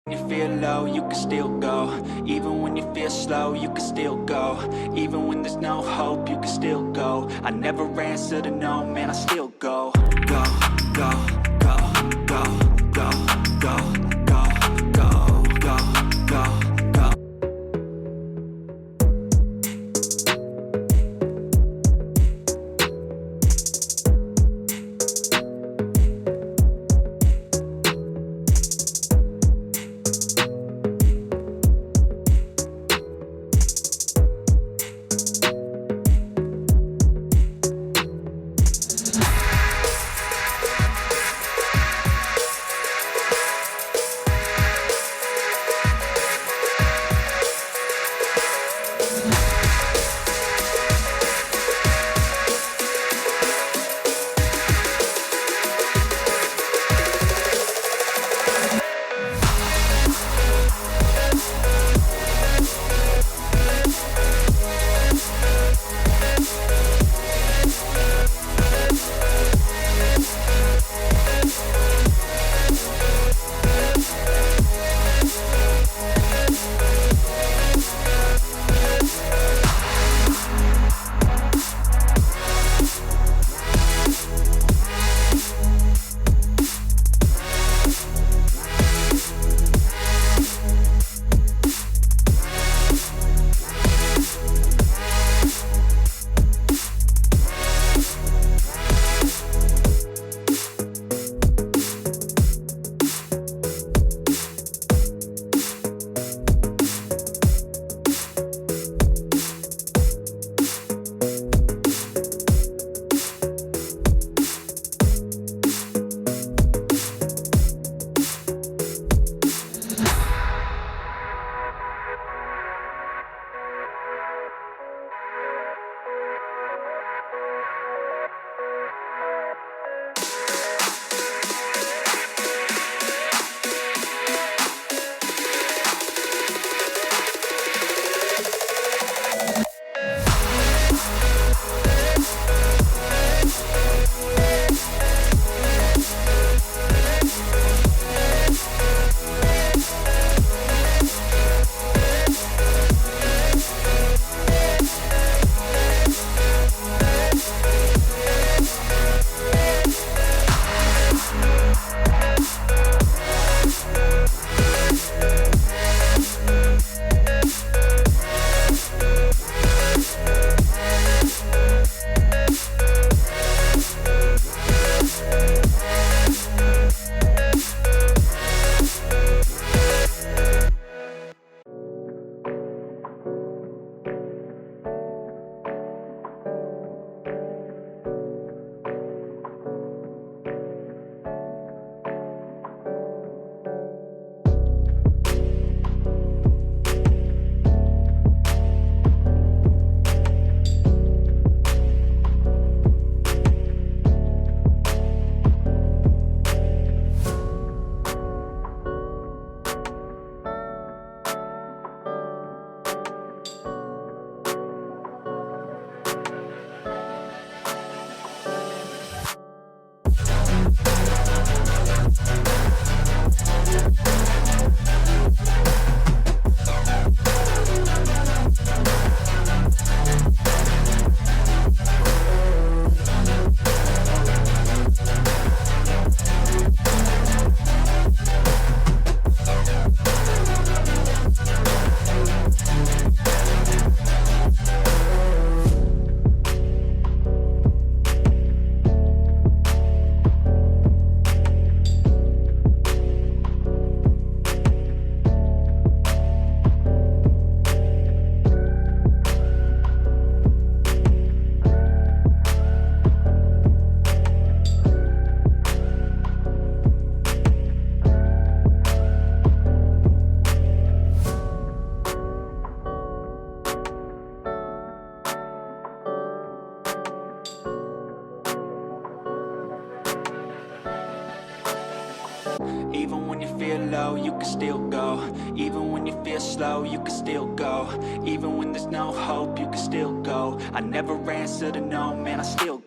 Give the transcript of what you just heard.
You feel low, you can still go. Even when you feel slow, you can still go. Even when there's no hope, you can still go. I never answer to no, man, I still go. Go, go, go, go, go, go, go, go, go, go, go. Even when you feel low, you can still go. Even when you feel slow, you can still go. Even when there's no hope, you can still go. I never answer to no, man, I still